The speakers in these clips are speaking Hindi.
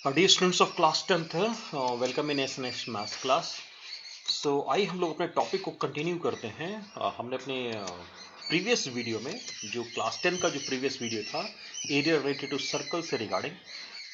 Dear students of class 10th, welcome in S maths class. So आइए हम लोग अपने टॉपिक को कंटिन्यू करते हैं। हमने अपने प्रीवियस वीडियो में जो क्लास 10 का जो प्रीवियस वीडियो था एरिया रिलेटेड टू सर्कल से रिगार्डिंग,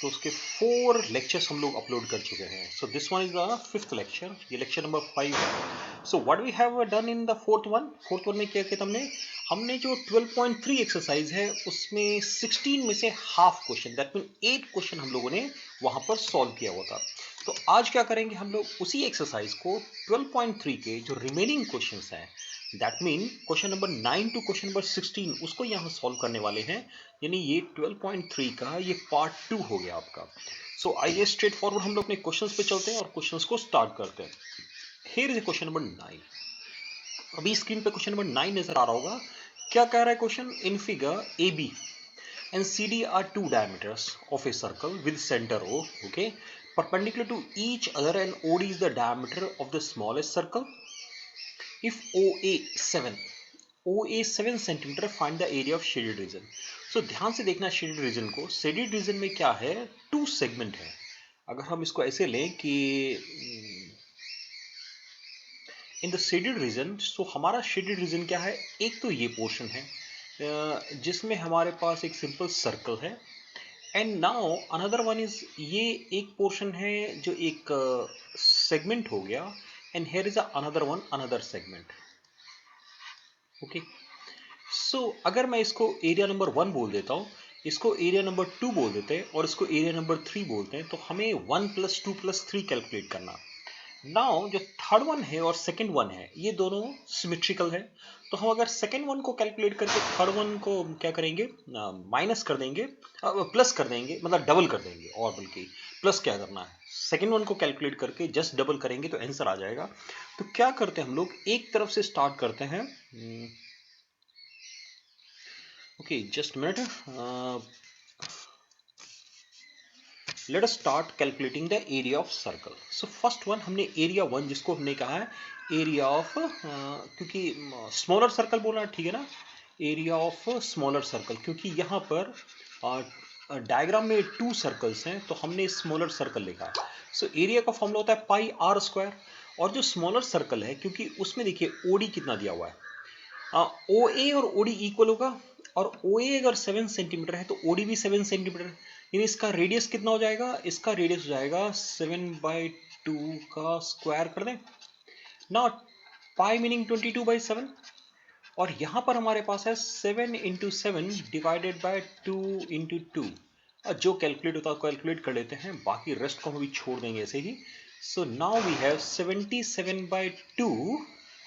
तो उसके 4 लेक्चर्स हम लोग अपलोड कर चुके हैं। So this one is the fifth lecture, ये लेक्चर नंबर 5 है। So what we have done in the fourth one में क्या किया हमने जो 12.3 एक्सरसाइज है उसमें 16 में से half question, that mean 8 question हम लोगों ने वहां पर सॉल्व किया हुआ था। तो आज क्या करेंगे हम लोग, उसी एक्सरसाइज को 12.3 के जो रिमेनिंग क्वेश्चंस हैं, that mean question number 9 to question number 16, उसको यहाँ सॉल्व करने वाले हैं। यानी ये 12.3 का ये पार्ट 2 हो गया आपका। सो आइए स्ट्रेट फॉरवर्ड हम लोग अपने क्वेश्चंस पे चलते हैं और क्वेश्चंस को स्टार्ट करते हैं। Here is question number 9। अभी स्क्रीन पे क्वेश्चन नंबर 9 नजर आ रहा होगा। क्या कह रहा है question? In figure A B and CD are two diameters of a circle with center O, okay, perpendicular to each other, and OD is the diameter of the smallest circle. If OA 7 centimeter, find the area of shaded region. So ध्यान से देखना shaded region को। shaded region में क्या है? टू सेगमेंट है। अगर हम इसको ऐसे लें कि इन द शेडेड रीजन, सो हमारा शेडेड रीजन क्या है? एक तो ये पोर्शन है जिसमें हमारे पास एक सिंपल सर्कल है, and now another one is, ये एक पोर्शन है जो एक सेगमेंट हो गया, and here is another one, another segment. Okay, so अगर मैं इसको एरिया नंबर 1 बोल देता हूँ, इसको एरिया नंबर 2 बोल देते हैं, और इसको एरिया नंबर 3 बोलते हैं, तो हमें 1 + 2 + 3 कैलकुलेट करना। नाउ जो थर्ड वन है और सेकंड वन है, ये दोनों सिमेट्रिकल है। तो हम अगर सेकंड वन को कैलकुलेट करके थर्ड वन को क्या करेंगे? माइनस कर देंगे, प्लस कर देंगे, मतलब डबल कर देंगे। और बल्कि प्लस क्या करना है, सेकंड वन को कैलकुलेट करके जस्ट डबल करेंगे तो आंसर आ जाएगा। तो क्या करते हैं हम लोग, एक तरफ से स्टार्ट करते हैं। Okay, just minute, let us start calculating the area of circle. So first one, हमने एरिया 1 जिसको हमने कहा है एरिया ऑफ, क्योंकि स्मॉलर सर्कल बोलना ठीक है ना, एरिया ऑफ स्मॉलर सर्कल, क्योंकि यहाँ पर डायग्राम में 2 सर्कल्स हैं तो हमने स्मॉलर सर्कल लिखा। सो एरिया का फॉर्मूला होता है पाई आर स्क्वायर, और जो स्मॉलर सर्कल है क्योंकि उसमें देखिए ओडी कितना दिया हुआ है, ओ ए और ओडी इक्वल होगा, और ओ ए अगर 7 सेंटीमीटर है तो ओडी भी 7 सेंटीमीटर है। यानी इसका रेडियस कितना हो जाएगा? इसका रेडियस हो जाएगा 7/2 का स्क्वायर कर दें ना, पाई मीनिंग 22/7, और यहां पर हमारे पास है 7 × 7 डिवाइडेड बाय 2 × 2। जो कैलकुलेट होता है कैलकुलेट कर लेते हैं, बाकी रेस्ट को हम अभी छोड़ देंगे ऐसे ही। सो नाउ वी हैव 77/2,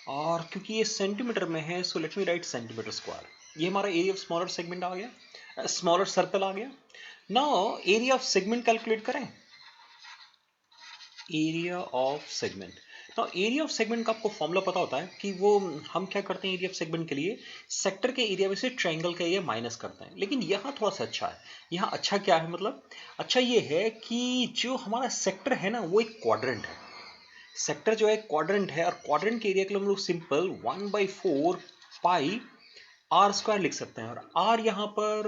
और क्योंकि ये सेंटीमीटर में है so let me write centimetre square. ये हमारा एरिया ऑफ स्मॉलर सेगमेंट आ गया, स्मॉलर सर्कल आ गया। Now area of segment calculate करें, area of segment. Now area of segment का आपको फॉर्मूला पता होता है कि वो हम क्या करते हैं एरिया ऑफ सेगमेंट के लिए, सेक्टर के एरिया में से ट्रायंगल का एरिया माइनस करते हैं। लेकिन यहाँ थोड़ा सा अच्छा है। यहाँ अच्छा क्या है, मतलब अच्छा ये है कि जो हमारा सेक्टर है ना वो एक क्वाड्रेंट है। सेक्टर जो है क्वाड्रेंट है, और क्वाड्रेंट के एरिया के लिए हम लोग सिंपल 1/4 पाई आर स्क्वायर लिख सकते हैं, और आर यहाँ पर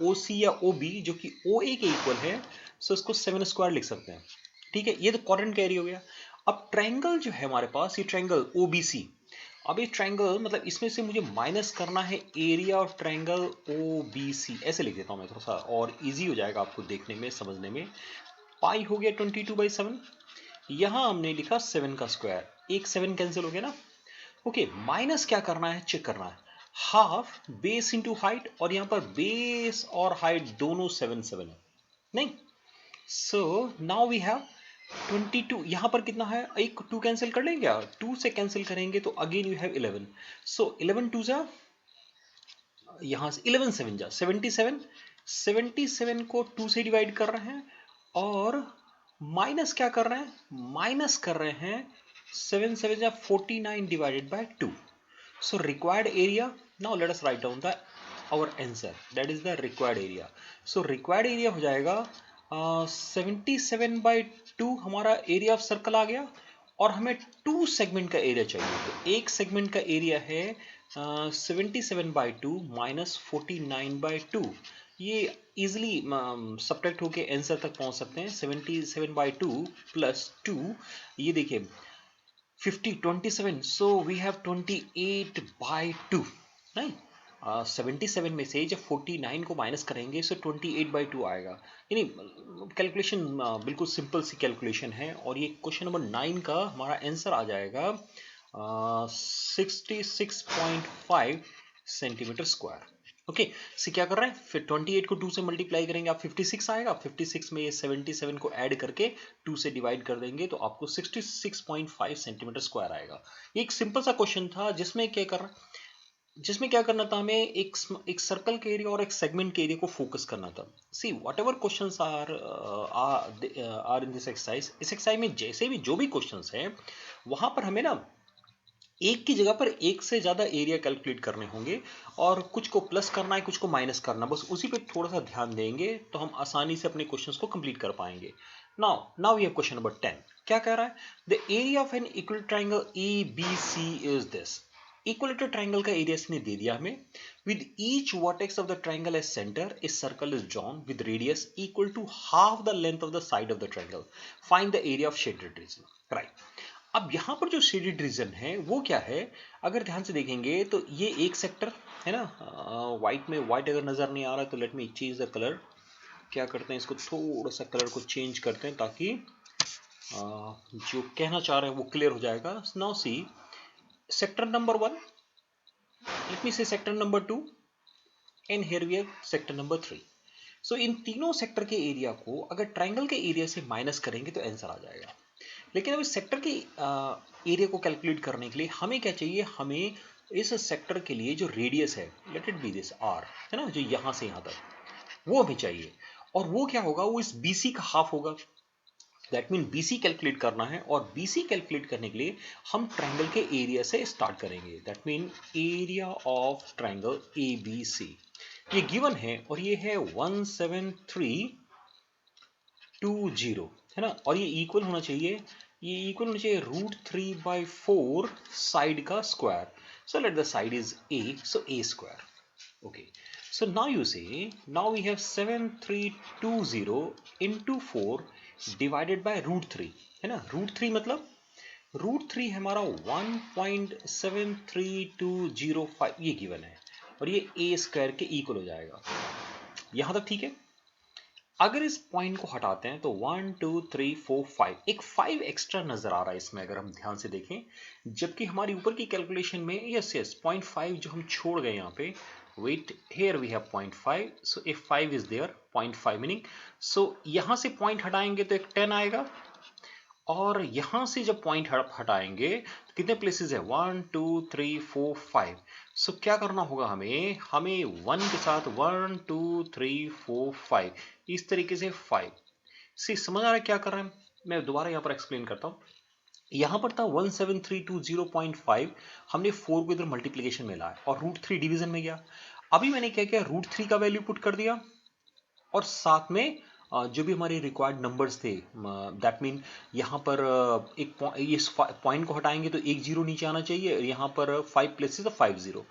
ओ सी या ओ बी जो कि ओ ए के इक्वल है, सो इसको 7 स्क्वायर लिख सकते हैं। ठीक है, ये तो क्वाड्रेंट का एरिया हो गया। अब ट्रायंगल जो है हमारे पास, ये ट्रायंगल ओ बी सी, अब ये ट्रायंगल मतलब इसमें से मुझे माइनस करना है area of triangle O B C. ऐसे लिख देता हूँ मैं थोड़ा सा, और इजी हो जाएगा आपको देखने में समझने में। पाई हो गया 22/7, यहाँ हमने लिखा 7 का स्क्वायर, एक 7 कैंसिल हो गया ना। ओके, माइनस क्या करना है, चेक करना है, हाफ बेस इंटू हाइट, और यहाँ पर बेस और हाइट दोनों 7 है नहीं। सो नाउ वी हैव 22, यहाँ पर कितना है, एक 2 कैंसिल कर लेंगे, 2 से कैंसिल करेंगे तो अगेन यू हैव 11। सो 11 2 जा, यहाँ से 11 7 जा 77, 77 को 2 से डिवाइड कर रहे हैं, और माइनस क्या कर रहे हैं, माइनस कर रहे हैं 7 7 जा 49 divided by 2। So required area, now let us write down the our answer, that is the required area. So required area हो जाएगा 77/2 हमारा एरिया ऑफ सर्कल आ गया, और हमें 2 सेगमेंट का एरिया चाहिए। तो एक सेगमेंट का एरिया है 77/2 - 49/2, ये इजिली सब्ट्रैक्ट होके आंसर तक पहुंच सकते हैं। 77/2 प्लस 2, ये देखिए 27, सो वी हैव 28/2, राइट। 77 में से जब 49 को माइनस करेंगे सो 28/2 आएगा। यानी कैलकुलेशन बिल्कुल सिंपल सी कैलकुलेशन है, और ये क्वेश्चन नंबर 9 का हमारा आंसर आ जाएगा 66.5 सेंटीमीटर स्क्वायर। ओके, से क्या कर रहे हैं, फिर 28 को 2 से मल्टीप्लाई करेंगे, आप 56 आएगा। 56 में ये 77 को ऐड करके 2 से डिवाइड कर देंगे तो आपको 66.5 सेंटीमीटर स्क्वायर आएगा। ये एक सिंपल सा क्वेश्चन था जिसमें क्या करना था हमें, एक सर्कल के एरिया और एक सेगमेंट के एरिया को फोकस करना था। See whatever questions are in this exercise, इस एक्सरसाइज में जैसे भी जो भी क्वेश्चंस हैं वहां पर हमें ना एक की जगह पर एक से ज्यादा एरिया कैलकुलेट करने होंगे, और कुछ को प्लस करना है, कुछ को माइनस करना, बस उसी पे थोड़ा सा ध्यान देंगे तो हम आसानी से अपने क्वेश्चंस को कंप्लीट कर पाएंगे। Now we have question number 10। क्या कह रहा है, the area of an equal triangle A B C is this. Equilateral triangle का एरिया इसने दे दिया हमें। With each vertex of the triangle as centre a circle is drawn with radius equal to half the length of the side of the triangle, find the area of shaded region, right. अब यहां पर जो शेडेड रीजन है वो क्या है, अगर ध्यान से देखेंगे तो ये एक सेक्टर है ना। व्हाइट में व्हाइट अगर नजर नहीं आ रहा है तो let me change the colour. क्या करते हैं, इसको थोड़ा सा कलर को चेंज करते हैं ताकि जो कहना चाह रहे हैं वो क्लियर हो जाएगा। Now see sector number 1, let me say sector number 2, and here we have sector number 3। So इन तीनों सेक्टर के एरिया को अगर ट्राइंगल के एरिया से माइनस करेंगे तो आंसर आ जाएगा। लेकिन अब इस सेक्टर के एरिया को कैलकुलेट करने के लिए हमें क्या चाहिए, हमें इस सेक्टर के लिए जो रेडियस है, let it be this R, है ना, जो यहां से यहां तक, वो हमें चाहिए। और वो क्या होगा, वो इस बीसी का हाफ होगा। दैट मीन बीसी कैलकुलेट करना है, और बीसी कैलकुलेट करने के लिए हम ट्राइंगल के एरिया से स्टार्ट करेंगे। That mean area of triangle A B C, ये गिवन है और ये है 17320, है ना। और ये इक्वल होना चाहिए, √3/4 साइड का square. So let the side is a, so a square. Okay, so now you say, now we have 7320 into 4 divided by √3, है ना। √3 मतलब √3 हमारा 1.73205, ये गिवन है, और ये a स्क्वायर के इक्वल हो जाएगा। यहां तक ठीक है। अगर इस पॉइंट को हटाते हैं तो 1 2 3 4 5, एक 5 एक्स्ट्रा नजर आ रहा है इसमें अगर हम ध्यान से देखें, जबकि हमारी ऊपर की कैलकुलेशन में यस 0.5 जो हम छोड़ गए यहाँ पे, wait here we have 0.5, so if 5 is there 0.5 meaning, so यहां से पॉइंट हटाएंगे तो एक 10 आएगा, और यहां से जब पॉइंट हटाएंगे तो कितने प्लेसेस है, 1 2 3 4 5। सो क्या करना होगा, हमें 1 के साथ 1 2 3 4 5, इस तरीके से 5। सी समझ आ रहा है क्या कर रहे हैं, मैं दोबारा यहां पर एक्सप्लेन करता हूं। यहां पर था 17320.5, हमने 4 को इधर मल्टीप्लीकेशन में लाया और √3 डिवीजन में गया। अभी मैंने क्या किया, √3 का वैल्यू पुट कर दिया, और साथ में जो भी हमारे रिक्वायर्ड नंबर्स थे, दैट मीन यहाँ पर एक इस पॉइंट को हटाएंगे तो एक जीरो नीचे आना चाहिए, यहाँ पर 5 प्लेसेस तो 5 जीरो,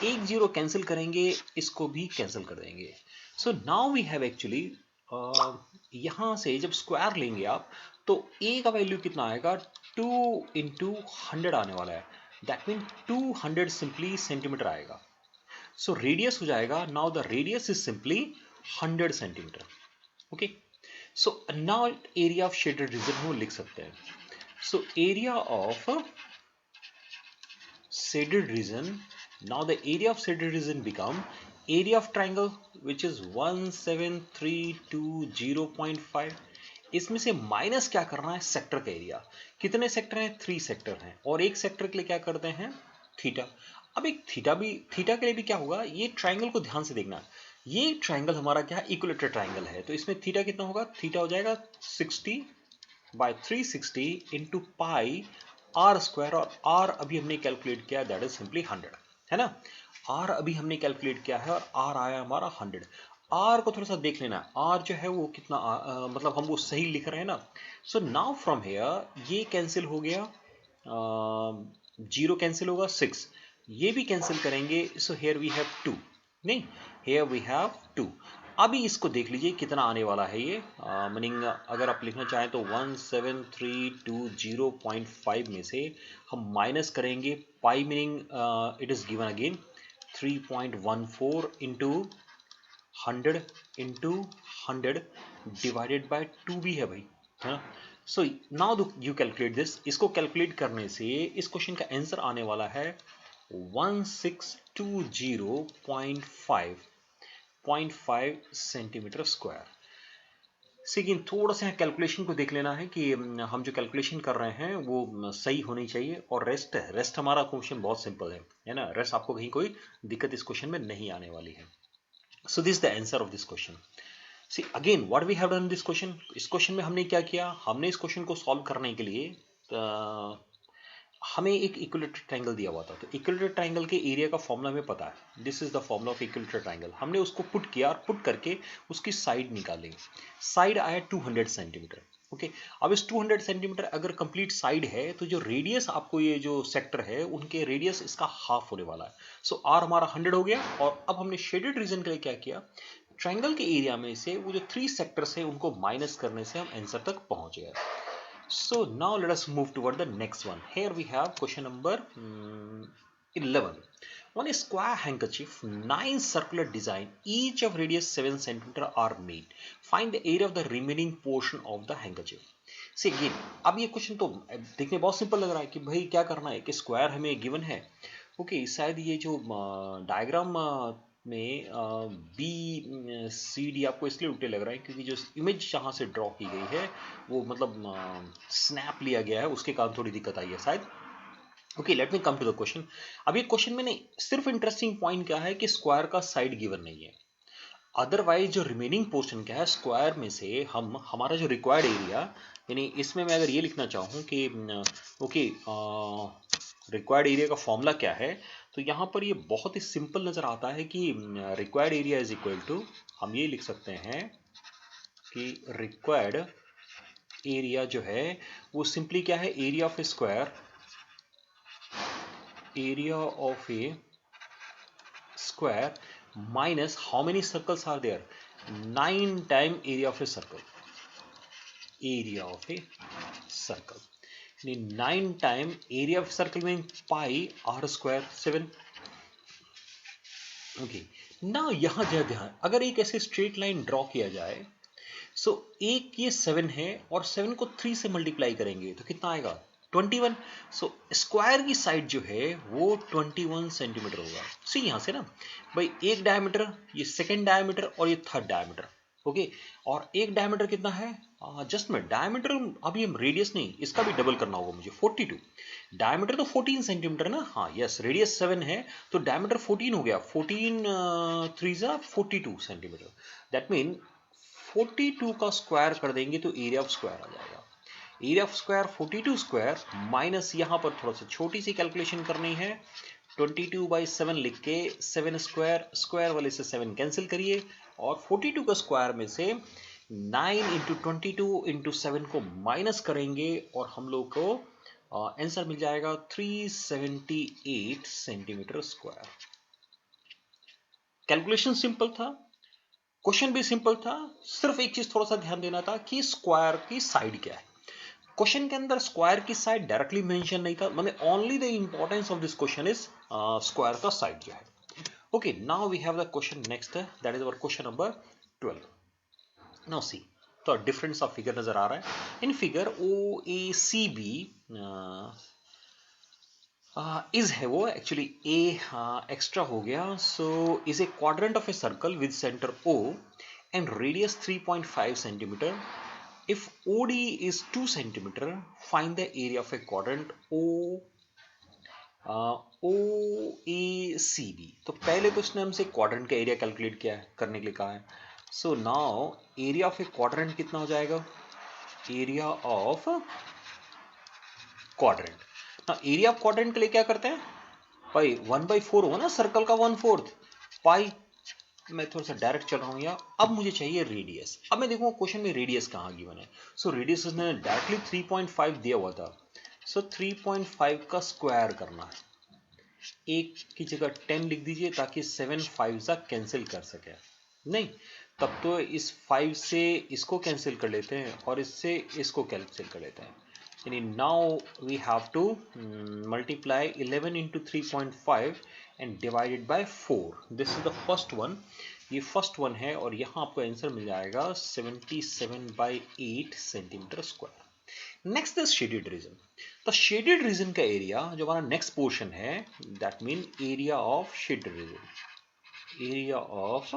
एक जीरो कैंसिल करेंगे, इसको भी कैंसिल कर देंगे। So now we have actually, यहाँ से जब स्क्वायर लेंगे आप तो a का वैल्यू कितना आएगा, 2 इंटू 100 आने वाला है। दैट मीन 200 सिंपली सेंटीमीटर आएगा। सो रेडियस हो जाएगा, now the radius is simply 100 centimetre. Okay, so now area of shaded reason हम लिख सकते हैं। So area of shaded region, now the area of shaded region become area of triangle which is 17320.5। इसमें से माइनस क्या करना है, सेक्टर का एरिया। कितने सेक्टर हैं, 3 सेक्टर हैं, और एक सेक्टर के लिए क्या करते हैं, थीटा। अब एक थीटा के लिए भी क्या होगा, ये ट्राइंगल को ध्यान से देखना, ये ट्राइंगल हमारा क्या है, इक्विलेटरल ट्राइंगल है, तो इसमें थीटा कितना होगा, थीटा हो जाएगा 60/360 इंटू पाई आर स्क्वायर, और आर अभी हमने कैलकुलेट किया, दैट इज सिंपली 100, है ना। आर अभी हमने कैलकुलेट किया है और आर आया हमारा 100। आर को थोड़ा सा देख लेना, आर जो है वो कितना मतलब हम वो सही लिख रहे हैं ना। सो नाउ फ्रॉम हेयर ये कैंसिल हो गया, जीरो कैंसिल होगा, 6 ये भी कैंसिल करेंगे, सो हेयर वी हैव 2, नहीं, here we have 2। अभी इसको देख लीजिए कितना आने वाला है ये, मीनिंग अगर आप लिखना चाहें तो 17320.5 में से हम माइनस करेंगे pi, meaning it is given again 3.14 into 100 into 100 divided by 2 भी है भाई, है ना। So now you calculate this, इसको कैलकुलेट करने से इस क्वेश्चन का आंसर आने वाला है 1620.5 सेंटीमीटर स्क्वायर। लेकिन थोड़ा सा कैलकुलेशन को देख लेना है कि हम जो कैलकुलेशन कर रहे हैं वो सही होनी चाहिए, और रेस्ट हमारा क्वेश्चन बहुत सिंपल है ना। रेस्ट आपको कहीं कोई दिक्कत इस क्वेश्चन में नहीं आने वाली है। So this the answer of this question. See again what we have done this question. इस क्वेश्चन में हमने क्या किया, हमने इस क्वेश्चन को सॉल्व करने के लिए हमें एक इक्विलेटरल ट्रायंगल दिया हुआ था, तो इक्विलेटरल ट्रायंगल के एरिया का फॉर्मूला हमें पता है, this is the formula of equilateral triangle. हमने उसको पुट किया और पुट करके उसकी साइड निकाली, साइड आया 200 सेंटीमीटर। ओके, अब इस 200 सेंटीमीटर अगर कंप्लीट साइड है तो जो रेडियस आपको ये जो सेक्टर है उनके रेडियस इसका हाफ होने वाला है। सो आर हमारा 100 हो गया, और अब हमने शेडेड रीजन के लिए क्या किया, ट्रायंगल के एरिया में से वो जो 3 सेक्टर्स है उनको माइनस करने से हम आंसर तक पहुंच गए। So now let us move toward the next one. Here we have question number 11. On a square handkerchief, 9 circular design, each of radius 7 centimeter are made. Find the area of the remaining portion of the handkerchief. See again, अब ये क्वेश्चन तो देखने बहुत सिंपल लग रहा है कि भाई क्या करना है कि स्क्वायर हमें गिवन है। ओके, शायद ये जो डायग्राम में बी सी डी आपको इसलिए उल्टे लग रहा है क्योंकि जो इमेज जहाँ से ड्रॉ की गई है वो मतलब स्नैप लिया गया है, उसके कारण थोड़ी दिक्कत आई है शायद। Okay, let me come to the question. अब ये क्वेश्चन में नहीं, सिर्फ इंटरेस्टिंग पॉइंट क्या है कि स्क्वायर का साइड गिवन नहीं है, अदरवाइज जो रिमेनिंग पोर्शन क्या है स्क्वायर में से हम हमारा जो रिक्वायर्ड एरिया, यानी इसमें मैं अगर ये लिखना चाहूँ कि ओके रिक्वायर्ड एरिया का फॉर्मूला क्या है, तो यहाँ पर ये बहुत ही सिंपल नज़र आता है कि required area is equal to, हम ये लिख सकते हैं कि रिक्वायर्ड एरिया जो है वो सिंपली क्या है, area of a square, area of a square minus how many circles are there, 9 time area of a circle, area of a circle 9 time area of circle में पाई आर स्क्वायर 7। ओके, ना यहां ध्यान, अगर एक ऐसे स्ट्रेट लाइन ड्रॉ किया जाए, सो एक ये 7 है और 7 को 3 से मल्टीप्लाई करेंगे तो कितना आएगा 21। सो स्क्वायर की साइड जो है वो 21 सेंटीमीटर होगा। सी यहां से ना भाई, एक डायमीटर, ये सेकेंड डायमीटर और ये थर्ड डायमीटर। ओके, और एक डायमीटर कितना है, जस्ट में डायमीटर, अभी हम रेडियस नहीं, इसका भी डबल करना होगा मुझे, 42। डायमीटर तो 14 सेंटीमीटर ना, हाँ यस, रेडियस 7 है तो डायमीटर 14 हो गया, 14 3 42 सेंटीमीटर। दैट मीन 42 का स्क्वायर कर देंगे तो एरिया ऑफ स्क्वायर आ जाएगा, area of square 42 square minus, यहाँ पर थोड़ा सा छोटी सी कैलकुलेशन करनी है, 22/7 लिख के 7 स्क्वायर, स्क्वायर वाले से 7 कैंसिल करिए, और 42 का स्क्वायर में से 9 इंटू 22 इंटू 7 को माइनस करेंगे और हम लोग को आंसर मिल जाएगा 378 सेंटीमीटर स्क्वायर। कैलकुलेशन सिंपल था, क्वेश्चन भी सिंपल था, सिर्फ एक चीज थोड़ा सा ध्यान देना था कि स्क्वायर की साइड क्या है। क्वेश्चन के अंदर स्क्वायर की साइड डायरेक्टली मेंशन नहीं था, मतलब only the importance of this question is square का साइड जो है। Okay, now we have the question next, that is our question number 12। Now see, तो डिफरेंस ऑफ फिगर नजर आ रहा है। In figure O A C B is है वो एक्चुअली ए एक्स्ट्रा हो गया, so is a quadrant of a circle with centre O and radius 3.5 centimetre. If OD is 2 centimeter, find the area of a quadrant OACB। तो पहले तो उसने हमसे क्वाड्रेंट का एरिया कैलकुलेट किया है, करने के लिए कहा है। So now area of A quadrant कितना हो जाएगा, एरिया ऑफ क्वाड्रेंट। ना एरिया ऑफ क्वाड्रेंट के लिए क्या करते हैं भाई, 1/4 होगा ना सर्कल का, 1/4 पाई। मैं थोड़ा सा डायरेक्ट चल रहा हूँ यहाँ। अब मुझे चाहिए रेडियस, अब मैं देखूँ क्वेश्चन में रेडियस कहाँ गिवन है। सो रेडियस उसने डायरेक्टली 3.5 दिया हुआ था, सो 3.5 का स्क्वायर करना है। एक की जगह 10 लिख दीजिए ताकि 7 5 सा कैंसिल कर सके। नहीं, तब तो इस 5 से इसको कैंसिल कर लेते हैं और इससे इसको कैंसिल कर लेते हैं। यानी now we have to multiply 11 into 3.5 and divided by 4। This is the first one, ये फर्स्ट वन है और यहाँ आपको आंसर मिल जाएगा 77/8 centimetre square. Next is shaded region. तो शेडेड रीजन का एरिया जो हमारा नेक्स्ट पोर्शन है, that mean area of shaded region, area of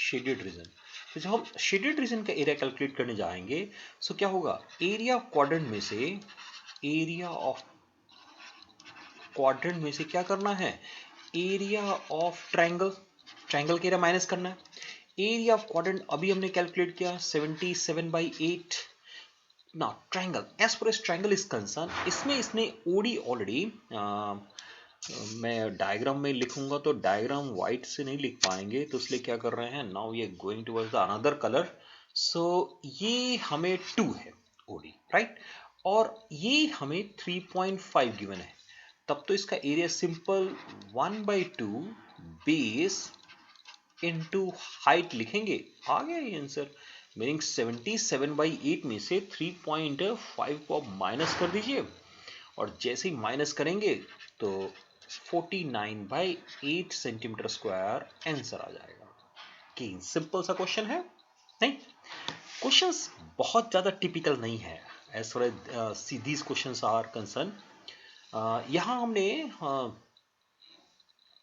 shaded region. तो जब हम शेडेड रीजन का एरिया कैलकुलेट करने जाएंगे तो क्या होगा, एरिया ऑफ क्वाड्रेंट में से, एरिया ऑफ क्वाड्रेंट में से क्या करना है, एरिया ऑफ ट्रायंगल, ट्रायंगल का एरिया माइनस करना है। एरिया ऑफ क्वाड्रेंट अभी हमने कैलकुलेट किया 77/8। ना triangle, as far as triangle is concerned, इसमें इसने ओडी ऑलरेडी, मैं डायग्राम में लिखूंगा तो डायग्राम वाइट से नहीं लिख पाएंगे, तो इसलिए क्या कर रहे हैं, now we are going towards the another colour. So ये हमें 2 है ओडी, राइट, और ये हमें 3.5 गिवन है। तब तो इसका area simple 1/2 base into height लिखेंगे, आ गया ये आंसर। मीनिंग 77/8 में से 3.5 को आप माइनस कर दीजिए और जैसे ही माइनस करेंगे तो 49/8 सेंटीमीटर स्क्वायर आंसर आ जाएगा। कि सिंपल सा क्वेश्चन है, नहीं क्वेश्चंस बहुत ज्यादा टिपिकल नहीं है as far as these questions are concerned. यहाँ हमने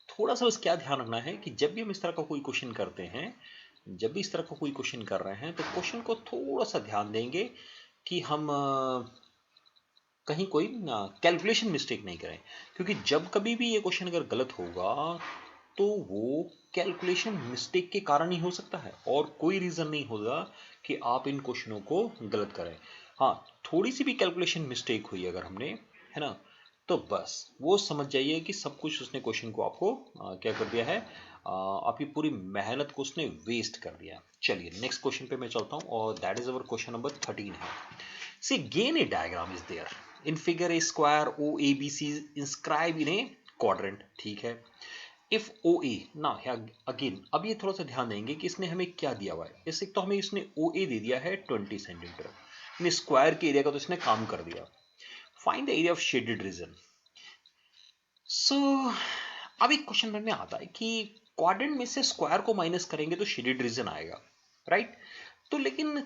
थोड़ा सा बस क्या ध्यान रखना है कि जब भी हम इस तरह का कोई क्वेश्चन करते हैं, जब भी इस तरह का कोई क्वेश्चन कर रहे हैं तो क्वेश्चन को थोड़ा सा ध्यान देंगे कि हम कहीं कोई कैलकुलेशन मिस्टेक नहीं करें, क्योंकि जब कभी भी ये क्वेश्चन अगर गलत होगा तो वो कैलकुलेशन मिस्टेक के कारण ही हो सकता है और कोई रीजन नहीं होगा कि आप इन क्वेश्चनों को गलत करें। हाँ, थोड़ी सी भी कैलकुलेशन मिस्टेक हुई अगर हमने, है ना, तो बस वो समझ जाइए कि सब कुछ उसने क्वेश्चन को आपको क्या कर दिया है, आपकी पूरी मेहनत को उसने वेस्ट कर दिया। चलिए नेक्स्ट क्वेश्चन पे मैं चलता हूँ और that is our question number 13 है। See again a diagram is there in figure a square O A B C inscribe in a quadrant, ठीक है। इफ ओ ए ना, अगेन अब ये थोड़ा सा ध्यान देंगे कि इसने हमें क्या दिया हुआ है। इससे तो हमें इसने ओ ए दे दिया है 20 सेंटीमीटर, स्क्वायर के एरिया का तो इसने काम कर दिया। Find the area of shaded region. So अब एक क्वेश्चन में आता है कि क्वाड्रेंट में से स्क्वायर को माइनस करेंगे तो शेडेड रीजन आएगा, राइट। तो लेकिन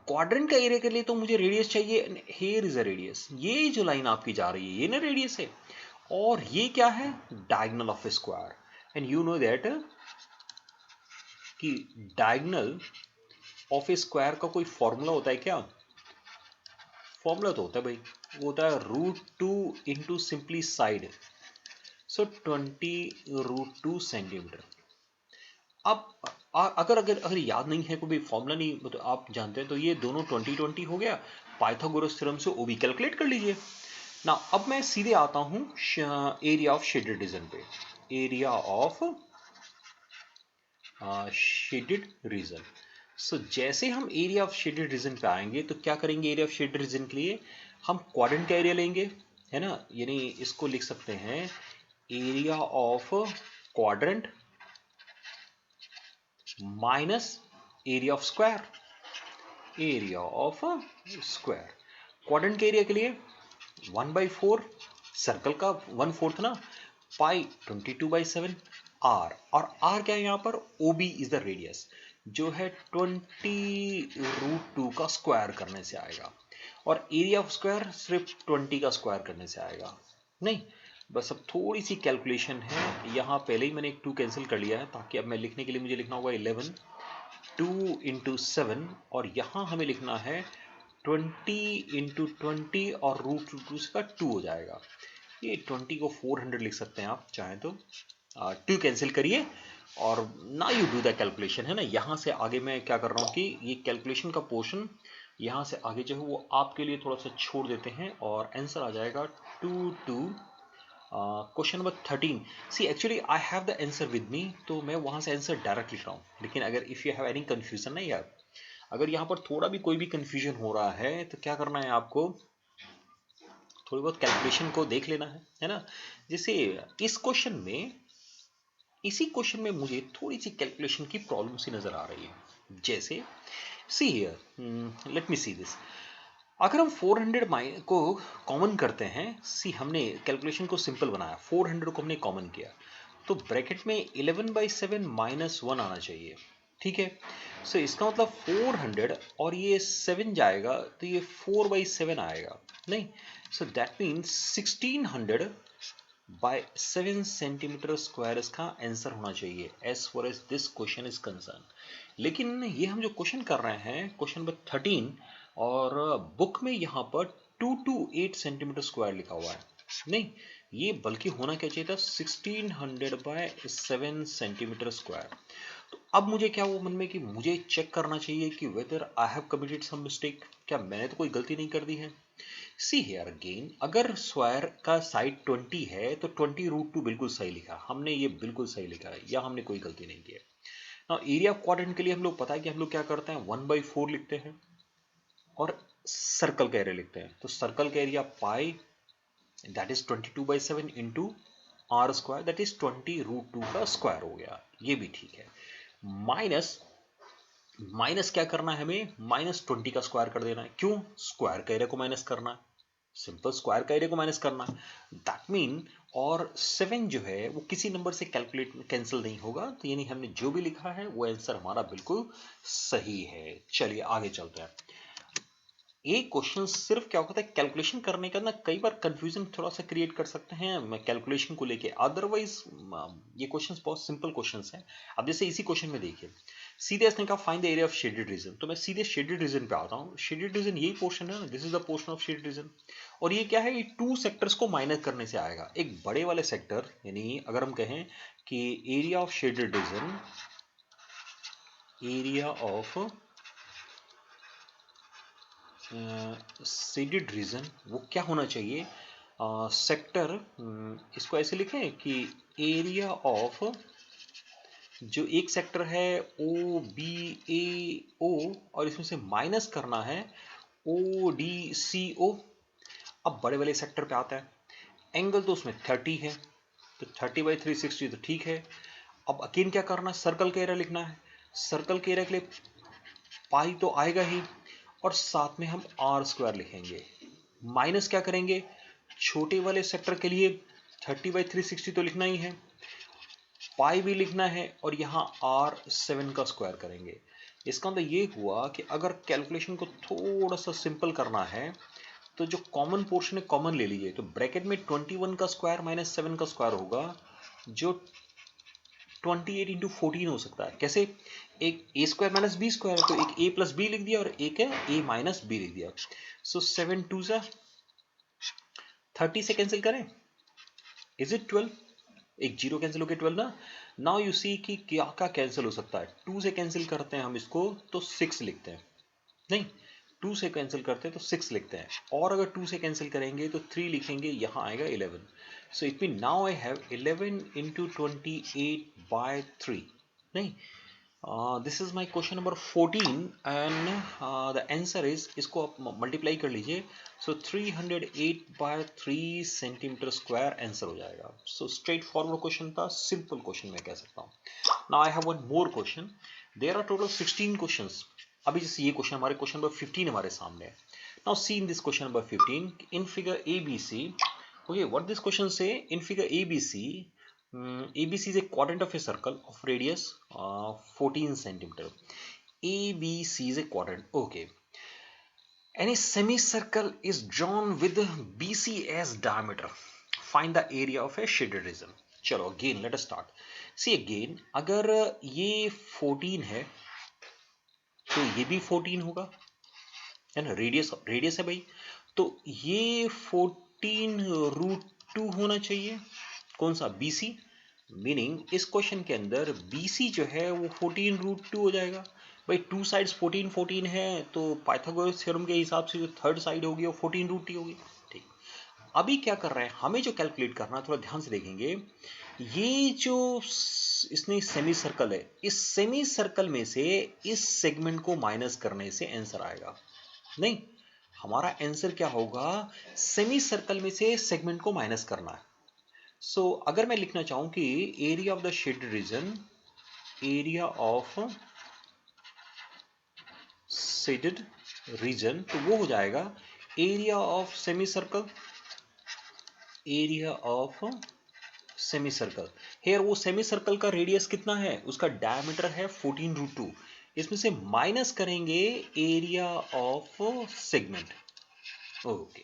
क्वाड्रेंट का एरिया के लिए तो मुझे रेडियस चाहिए, हियर इज अ रेडियस, ये जो लाइन आपकी जा रही है ये ना रेडियस है, और ये क्या है, diagonal of square. And you know that कि डायगोनल ऑफ स्क्वायर का कोई फॉर्मूला होता है क्या, फॉर्मूला तो होता है भाई, वो होता है √2 इंटू सिंपली साइड, सो 20√2 सेंटीमीटर। अब अगर अगर अगर याद नहीं है, कोई भी फॉर्मूला नहीं मतलब आप जानते हैं, तो ये दोनों 20 हो गया, पाइथागोरस थ्योरम से वो भी कैलकुलेट कर लीजिए ना। अब मैं सीधे आता हूं एरिया ऑफ शेडेड रीजन पे, एरिया ऑफ शेडेड रीजन। सो जैसे हम एरिया ऑफ शेडेड रीजन पे आएंगे तो क्या करेंगे, एरिया ऑफ शेडेड रीजन के लिए हम क्वाड्रेंट का एरिया लेंगे, है ना, यानी इसको लिख सकते हैं area of quadrant minus area of square, area of square. Quadrant के एरिया के लिए 1/4, सर्कल का 1/4 ना, पाई 22/7 आर, और आर क्या है यहाँ पर, O B is the radius, जो है 20√2 का स्क्वायर करने से आएगा, और एरिया ऑफ स्क्वायर सिर्फ 20 का स्क्वायर करने से आएगा। नहीं, बस अब थोड़ी सी कैलकुलेशन है, यहाँ पहले ही मैंने एक 2 कैंसिल कर लिया है, ताकि अब मैं लिखने के लिए मुझे लिखना होगा 11, 2 इंटू 7, और यहाँ हमें लिखना है 20 इंटू 20 और √2 का 2 हो जाएगा। ये 20 को 400 लिख सकते हैं आप चाहें तो, 2 कैंसिल करिए और ना यू डू द कैलकुलेशन, है ना। यहाँ से आगे मैं क्या कर रहा हूँ कि ये कैलकुलेशन का पोर्शन यहाँ से आगे जो है वो आपके लिए थोड़ा सा छोड़ देते हैं, और आंसर आ जाएगा 2 question number 13। See actually I have the answer with me, तो मैं वहाँ से आंसर डायरेक्ट लिख रहा हूँ, लेकिन अगर if you have any confusion ना यार, अगर यहाँ पर थोड़ा भी कोई भी कन्फ्यूजन हो रहा है तो क्या करना है आपको, थोड़ी बहुत कैलकुलेशन को देख लेना है ना। जैसे इस क्वेश्चन में, इसी क्वेश्चन में मुझे थोड़ी सी कैलकुलेशन की प्रॉब्लम सी नजर आ रही है। जैसे see here, let me see this. अगर हम 400 को कॉमन करते हैं, सी हमने कैलकुलेशन को सिंपल बनाया, 400 को हमने कॉमन किया, तो ब्रैकेट में 11/7 -1 आना चाहिए, ठीक है। सो इसका मतलब 400 और ये 7 जाएगा तो ये 4/7 आएगा, नहीं। So that means 1600/7 centimetre square इसका आंसर होना चाहिए as far as this question is concerned. लेकिन ये हम जो क्वेश्चन कर रहे हैं, क्वेश्चन नंबर 13, और बुक में यहाँ पर 228 सेंटीमीटर स्क्वायर लिखा हुआ है, नहीं, ये बल्कि होना क्या चाहिए था 1600/7 सेंटीमीटर स्क्वायर। तो अब मुझे क्या वो मन में कि मुझे चेक करना चाहिए कि whether I have committed some mistake, क्या मैंने तो कोई गलती नहीं कर दी है। सी हियर अगेन, अगर स्क्वायर का साइड 20 है तो 20√2 बिल्कुल सही लिखा हमने, ये बिल्कुल सही लिखा है, या हमने कोई गलती नहीं की है। ना एरिया ऑफ क्वाड्रेंट के लिए हम लोग पता है कि हम लोग क्या करते हैं, 1/4 लिखते हैं और सर्कल का एरिया लिखते हैं। तो सर्कल का area pi, that is 22/7 into R square, that is 20√2 का स्क्वायर हो गया, ये भी ठीक है। माइनस, माइनस क्या करना है हमें, -20 का स्क्वायर कर देना है। क्यों, स्क्वायर का एरिया को माइनस करना है, सिंपल स्क्वायर का एरिया को माइनस करना है, दैट मीन। और 7 जो है वो किसी नंबर से कैलकुलेट कैंसिल नहीं होगा, तो यानी हमने जो भी लिखा है वो आंसर हमारा बिल्कुल सही है। चलिए आगे चलते हैं। एक क्वेश्चन सिर्फ क्या होता है कैलकुलेशन करने का ना, कई बार कंफ्यूजन थोड़ा सा क्रिएट कर सकते हैं कैलकुलेशन को लेके, अदरवाइज ये क्वेश्चंस बहुत सिंपल क्वेश्चंस हैं। अब जैसे इसी क्वेश्चन में देखिए, सीधे इसने कहा find the area of shaded region, तो मैं सीधे शेडेड रीजन पे आता हूँ। शेडेड रीजन यही पोर्शन है ना, this is the portion of shaded reason. और ये क्या है, ये 2 सेक्टर्स को माइनस करने से आएगा। एक बड़े वाले सेक्टर, यानी अगर हम कहें कि area of shaded region, area of shaded reason, वो क्या होना चाहिए, सेक्टर, इसको ऐसे लिखें कि एरिया ऑफ, जो एक सेक्टर है ओ बी ए ओ, और इसमें से माइनस करना है ओ डी सी ओ। अब बड़े वाले सेक्टर पे आता है, एंगल तो उसमें 30 है, तो 30/360 तो ठीक है। अब अगेन क्या करना है, सर्कल का एरिया लिखना है। सर्कल के एरिया के लिए पाई तो आएगा ही, और साथ में हम आर स्क्वायर लिखेंगे। माइनस क्या करेंगे, छोटे वाले सेक्टर के लिए 30/360 तो लिखना ही है, पाई भी लिखना है, और यहाँ आर 7 का स्क्वायर करेंगे। इसका मतलब ये हुआ कि अगर कैलकुलेशन को थोड़ा सा सिंपल करना है, तो जो कॉमन पोर्शन है कॉमन ले लीजिए। तो ब्रैकेट में 21 का स्क्वायर -7 का स्क्वायर होगा, जो 28 इंटू 14 हो सकता है। कैसे, एक ए स्क्वायर माइनस बी स्क्वायर है, तो एक ए प्लस बी लिख दिया और एक है ए माइनस बी लिख दिया। सो 7 2 सा 30 से कैंसिल करें, इज इट 12, एक जीरो कैंसिल हो गया 12 ना। नाउ यू सी कि क्या क्या कैंसिल हो सकता है। 2 से कैंसिल करते हैं हम इसको तो 6 लिखते हैं, नहीं, 2 से कैंसिल करते हैं तो 6 लिखते हैं, और अगर 2 से कैंसिल करेंगे तो 3 लिखेंगे, यहाँ आएगा 11। So it mean now I have 11 into 28/3, नहीं, this is my question number 14, and the answer is, इसको आप मल्टीप्लाई कर लीजिए, सो 308/3 सेंटीमीटर स्क्वायर आंसर हो जाएगा। सो स्ट्रेट फॉरवर्ड क्वेश्चन था, सिंपल क्वेश्चन मैं कह सकता हूँ। Now I have one more question, there are total 16 questions. अभी जैसे ये क्वेश्चन, हमारे क्वेश्चन नंबर 15 हमारे सामने है। Now see in this question number 15, in figure ABC, okay, what this question say, in figure ABC, ABC is a quadrant of a circle of radius 14 centimeter. ABC is a quadrant, okay. Any semicircle is drawn with BC as diameter. Find the area of a shaded region. चलो again let us start. See again, अगर ये 14 है तो ये भी 14 होगा, है ना, रेडियस रेडियस है भाई, तो ये 14√2 होना चाहिए। कौन सा, BC, मीनिंग इस क्वेश्चन के अंदर BC जो है वो 14√2 हो जाएगा। भाई टू साइड्स 14 14 है, तो पाइथागोरस थ्योरम के हिसाब से जो थर्ड साइड होगी वो 14√2 होगी। ठीक, अभी क्या कर रहे हैं, हमें जो कैलकुलेट करना है, थोड़ा ध्यान से देखेंगे, ये जो इसने सेमी सर्कल है, इस सेमी सर्कल में से इस सेगमेंट को माइनस करने से आंसर आएगा, नहीं, हमारा आंसर क्या होगा, सेमी सर्कल में से सेगमेंट को माइनस करना है। सो अगर मैं लिखना चाहूं कि area of the shaded region, area of shaded region, तो वो हो जाएगा area of semicircle, area of semicircle. Here वो सेमी सर्कल का रेडियस कितना है, उसका डायमीटर है 14√2। इसमें से माइनस करेंगे एरिया ऑफ सेगमेंट। ओके,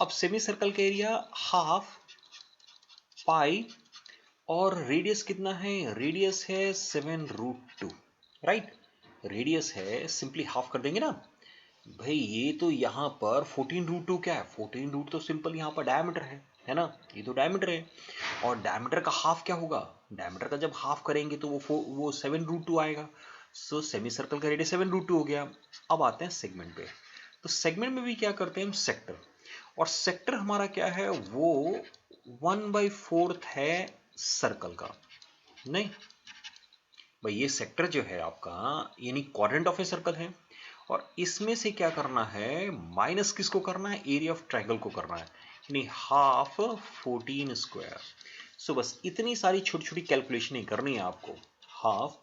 अब सेमी सर्कल का एरिया हाफ पाई, और रेडियस कितना है, रेडियस है 7√2, राइट। रेडियस है, सिंपली हाफ कर देंगे ना भाई। ये तो यहाँ पर 14√2 क्या है, 14 रूट तो सिंपल यहाँ पर डायमीटर है ना, ये तो डायमीटर है। और डायमीटर का हाफ क्या होगा, डायमीटर का जब हाफ करेंगे तो वो 7√2 आएगा। सो सेमी सर्कल का रेडियस 7√2 हो गया। अब आते हैं सेगमेंट पे। तो सेगमेंट में भी क्या करते हैं हम, सेक्टर। और सेक्टर हमारा क्या है, वो 1/4 है सर्कल का। नहीं भाई, ये सेक्टर जो है आपका, यानी क्वाड्रेंट ऑफ ए सर्कल है। और इसमें से क्या करना है, माइनस किसको करना है, एरिया ऑफ ट्रायंगल को करना है, यानी हाफ 14 स्क्वायर। सो बस इतनी सारी छोटी छोटी कैलकुलेशन ही करनी है आपको। हाफ,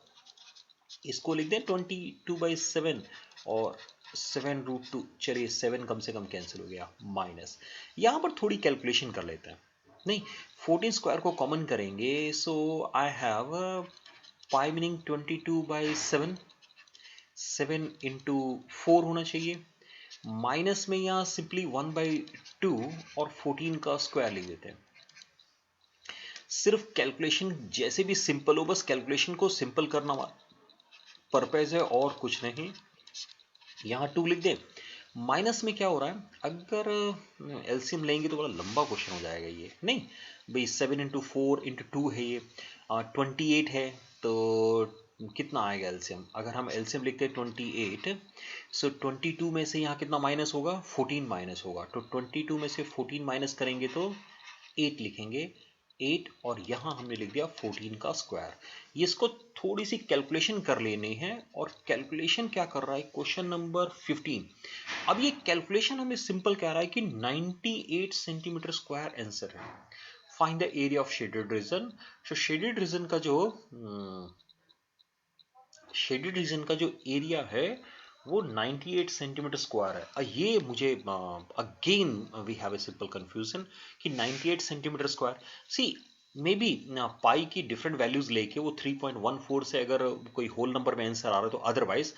इसको लिख दें 22/7, और 7√2, चलिए 7 कम से कम कैंसिल हो गया, माइनस। यहां पर थोड़ी कैलकुलेशन कर लेते हैं। नहीं, 14 स्क्वायर को कॉमन करेंगे, सो आई हैव पाई मीनिंग 22/7, 7 × 4 होना चाहिए। माइनस में यहाँ सिंपली 1/2 और 14 का स्क्वायर लिख देते हैं। सिर्फ कैलकुलेशन जैसे भी सिंपल हो, बस कैलकुलेशन को सिंपल करना पर्पज है और कुछ नहीं। यहाँ 2 लिख दे। माइनस में क्या हो रहा है, अगर एलसीएम लेंगे तो बड़ा लंबा क्वेश्चन हो जाएगा ये। नहीं भाई, 7 × 4 × 2 है ये, 28 है, तो कितना आएगा एलसीएम, अगर हम एलसीएम लिखते हैं 28, सो 22 में से यहाँ कितना माइनस होगा, 14 माइनस होगा। तो 22 में से 14 माइनस करेंगे तो 8 लिखेंगे, 8, और यहाँ हमने लिख दिया 14 का स्क्वायर। ये इसको थोड़ी सी कैलकुलेशन कर लेनी है। और कैलकुलेशन क्या कर रहा है, क्वेश्चन नंबर 15। अब ये कैलकुलेशन हमें सिंपल कह रहा है कि 98 सेंटीमीटर स्क्वायर आंसर है। Find the area of shaded region. तो शेडेड रीजन का जो एरिया है वो 98 सेंटीमीटर स्क्वायर है। ये मुझे again we have a simple confusion कि 98 centimetre square. See may be pi की डिफरेंट वैल्यूज लेके वो 3.14 से अगर कोई होल नंबर में आंसर आ रहा है तो अदरवाइज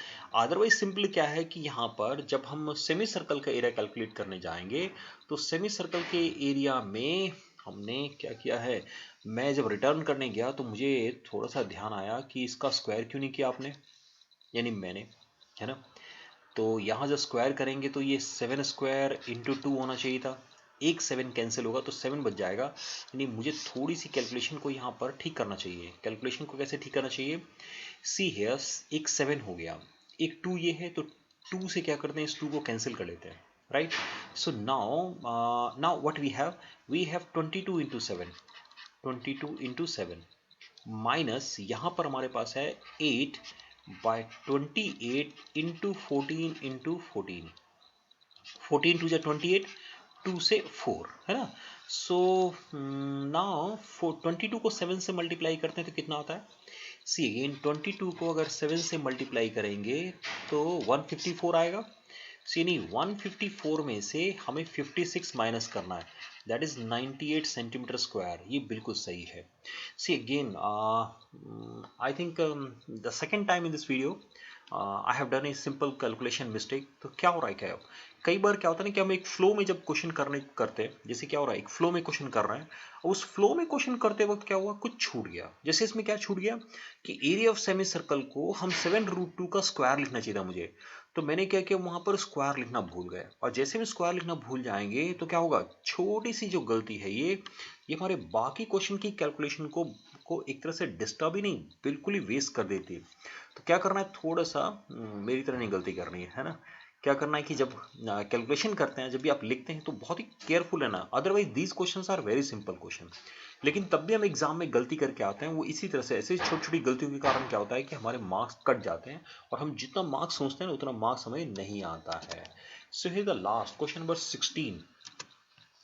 सिंपल क्या है कि यहाँ पर जब हम सेमी सर्कल का एरिया कैलकुलेट करने जाएंगे तो सेमी सर्कल के एरिया में हमने क्या किया है, मैं जब रिटर्न करने गया तो मुझे थोड़ा सा ध्यान आया कि इसका स्क्वायर क्यों नहीं किया आपने, यानी मैंने, है ना। तो यहाँ जब स्क्वायर करेंगे तो ये 7 स्क्वायर × 2 होना चाहिए था। एक 7 कैंसिल होगा तो 7 बच जाएगा। यानी मुझे थोड़ी सी कैलकुलेशन को यहाँ पर ठीक करना चाहिए। कैलकुलेशन को कैसे ठीक करना चाहिए, सी हेयर, एक 7 हो गया, एक 2 ये है, तो 2 से क्या करते हैं, इस 2 को कैंसिल कर लेते हैं, right. So now what we have 22 × 7 minus यहाँ पर हमारे पास है 8/28 × 14 × 14, 14 2 28, 2 से 4, है ना। सो नाउ 22 को 7 से मल्टीप्लाई करते हैं तो कितना आता है, सी अगेन 22 को अगर 7 से मल्टीप्लाई करेंगे तो 154 आएगा। सी नहीं, 154 में से हमें 56 माइनस करना है, दैट इज 98 सेंटीमीटर स्क्वायर। ये बिल्कुल सही है। See again I think the second time in this video I have done a simple calculation mistake. तो क्या हो रहा है, क्या कई बार क्या होता है ना कि हम एक फ्लो में जब क्वेश्चन करते हैं, जैसे क्या हो रहा है, एक फ्लो में क्वेश्चन कर रहे हैं, और उस फ्लो में क्वेश्चन करते वक्त क्या हुआ, कुछ छूट गया। जैसे इसमें क्या छूट गया कि एरिया ऑफ सेमी सर्कल को हम 7√2 का स्क्वायर लिखना चाहिए था मुझे, तो मैंने क्या किया, वहां पर स्क्वायर लिखना भूल गए। और जैसे भी स्क्वायर लिखना भूल जाएंगे तो क्या होगा, छोटी सी जो गलती है ये हमारे बाकी क्वेश्चन की कैलकुलेशन को एक तरह से डिस्टर्ब ही नहीं, बिल्कुल ही वेस्ट कर देती है। तो क्या करना है, थोड़ा सा मेरी तरह नहीं गलती करनी है ना। क्या करना है कि जब कैलकुलेशन करते हैं, जब भी आप लिखते हैं तो बहुत ही केयरफुल है ना, otherwise these questions are very simple question. लेकिन तब भी हम एग्जाम में गलती करके आते हैं, वो इसी तरह से ऐसे छोटी छोटी गलतियों के कारण क्या होता है कि हमारे मार्क्स कट जाते हैं और हम जितना मार्क्स सोचते हैं ना उतना मार्क्स हमें नहीं आता है। So here the last question number 16।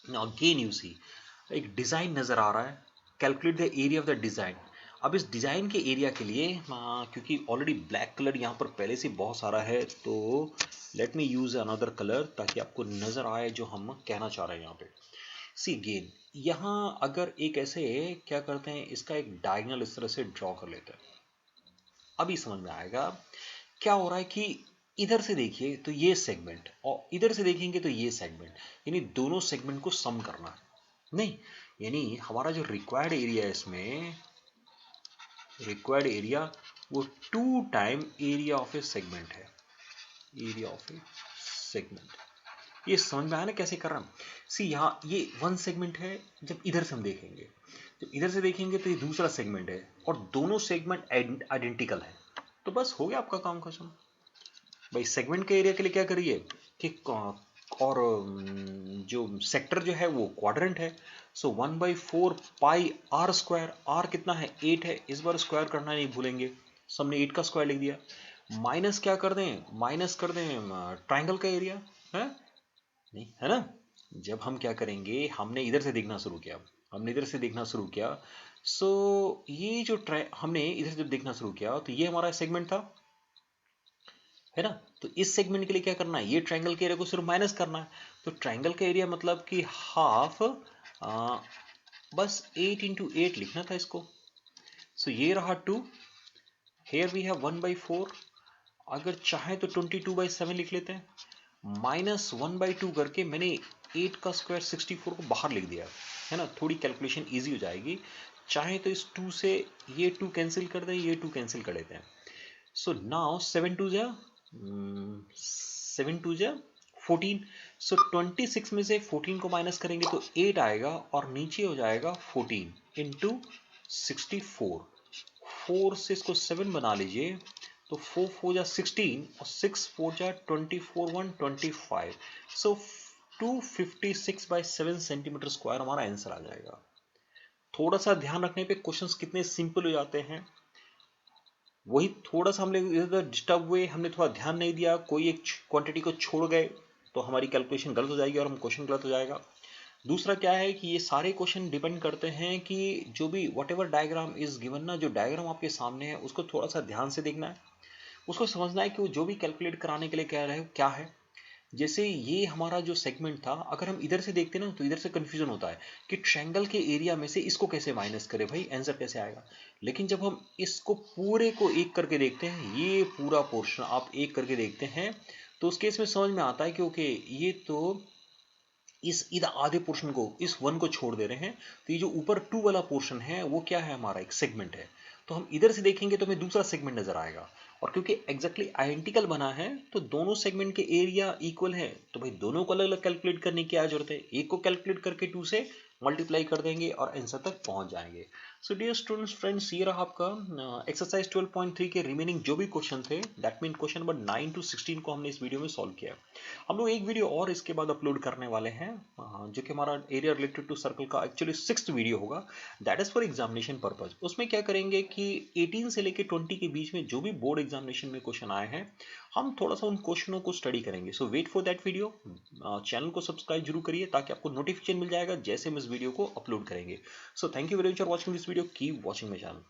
Now again you see एक डिजाइन नजर आ रहा है, calculate the area of the design. अब इस डिजाइन के एरिया के लिए क्योंकि ऑलरेडी ब्लैक कलर यहाँ पर पहले से बहुत सारा है, तो let me use another colour ताकि आपको नजर आए जो हम कहना चाह रहे हैं यहाँ पे। सी गेन यहाँ अगर एक ऐसे क्या करते हैं, इसका एक डायगोनल इस तरह से ड्रॉ कर लेते हैं। अभी समझ में आएगा क्या हो रहा है कि इधर से देखिए तो ये सेगमेंट और इधर से देखेंगे तो ये सेगमेंट, यानी दोनों सेगमेंट को सम करना है। नहीं, यानी हमारा जो रिक्वायर्ड एरिया है इसमें, रिक्वायर्ड एरिया वो 2 time area of A segment है, एरिया ऑफ ए सेगमेंट। ये समझ में आया ना कैसे कर रहा हूं? सी यहाँ ये 1 सेगमेंट है, जब इधर से हम देखेंगे, जब इधर से देखेंगे तो ये दूसरा सेगमेंट है और दोनों सेगमेंट आइडेंटिकल है। तो बस हो गया आपका काम खत्म भाई। सेगमेंट के एरिया के लिए क्या करिए कि और जो सेक्टर जो है वो क्वाड्रेंट है, सो 1/4 पाई आर स्क्वायर। आर कितना है? 8 है। इस बार स्क्वायर करना नहीं भूलेंगे, सबने 8 का स्क्वायर लिख दिया। माइनस क्या कर दें? माइनस कर दें ट्राइंगल का एरिया है, नहीं है ना? जब हम क्या करेंगे, हमने इधर से देखना शुरू किया, हमने इधर से देखना शुरू किया, सो ये जो हमने इधर से जब देखना शुरू किया तो ये हमारा सेगमेंट था, है ना? तो इस सेगमेंट के लिए क्या करना है, ये ट्रायंगल के एरिया को सिर्फ माइनस करना है। तो ट्रायंगल का एरिया मतलब कि हाफ, बस 8 इंटू 8 लिखना था इसको। सो ये रहा 2, हेयर वी हैव 1/4। अगर चाहे तो 22/7 लिख लेते हैं। माइनस 1/2 करके मैंने 8 का स्क्वायर 64 को बाहर लिख दिया, है ना? थोड़ी कैलकुलेशन इजी हो जाएगी। चाहे तो इस 2 से ये 2 कैंसिल कर दें, ये 2 कैंसिल कर देते हैं। So now 7 2 जा 7 2 जा 14। सो 26 में से 14 को माइनस करेंगे तो 8 आएगा और नीचे हो जाएगा 14 इंटू 64। 4 से इसको 7 बना लीजिए तो 4 4 जा 16 और 6 4 जा 24 1 25। सो 256/7 सेंटीमीटर स्क्वायर हमारा आंसर आ जाएगा। थोड़ा सा ध्यान रखने पे क्वेश्चंस कितने सिंपल हो जाते हैं। वही थोड़ा सा हमने इधर डिस्टर्ब हुए, हमने थोड़ा ध्यान नहीं दिया, कोई एक क्वांटिटी को छोड़ गए तो हमारी कैलकुलेशन गलत हो जाएगी और हम क्वेश्चन गलत हो जाएगा। दूसरा क्या है कि ये सारे क्वेश्चन डिपेंड करते हैं कि जो भी what ever diagram is given ना, जो डायग्राम आपके सामने है उसको थोड़ा सा ध्यान से देखना है, उसको समझना है कि वो जो भी कैलकुलेट कराने के लिए कह रहे हो क्या है। जैसे ये हमारा जो सेगमेंट था, अगर हम इधर से देखते ना तो इधर से कंफ्यूजन होता है कि ट्रायंगल के एरिया में से इसको कैसे माइनस करें, भाई आंसर कैसे आएगा। लेकिन जब हम इसको पूरे को एक करके देखते हैं, ये पूरा पोर्शन आप एक करके देखते हैं, तो उस केस में समझ में आता है कि ओके ये तो इस इधर आधे पोर्शन को, इस 1 को छोड़ दे रहे हैं, तो ये जो ऊपर 2 वाला पोर्शन है वो क्या है, हमारा एक सेगमेंट है। तो हम इधर से देखेंगे तो हमें दूसरा सेगमेंट नजर आएगा, और क्योंकि एग्जैक्टली आइडेंटिकल बना है तो दोनों सेगमेंट के एरिया इक्वल है, तो भाई दोनों को अलग अलग कैलकुलेट करने की क्या जरूरत है, एक को कैलकुलेट करके 2 से मल्टीप्लाई कर देंगे और आंसर तक पहुंच जाएंगे। सो डियर स्टूडेंट्स फ्रेंड्स, ये रहा आपका एक्सरसाइज 12.3 के रिमेनिंग जो भी क्वेश्चन थे, that mean question number 9 to 16 को हमने इस वीडियो में सॉल्व किया। हम लोग एक वीडियो और इसके बाद अपलोड करने वाले हैं, जो कि हमारा एरिया रिलेटेड टू सर्कल का एक्चुअली 6th वीडियो होगा, that is for examination purpose. उसमें क्या करेंगे कि 18 से लेके 20 के बीच में जो भी बोर्ड एग्जामिनेशन में क्वेश्चन आए हैं, हम थोड़ा सा उन क्वेश्चनों को स्टडी करेंगे। So wait for that video. Channel को सब्सक्राइब जरूर करिए ताकि आपको नोटिफिकेशन मिल जाएगा जैसे हम इस वीडियो को अपलोड करेंगे। So thank you very much for watching this video, keep watching my channel.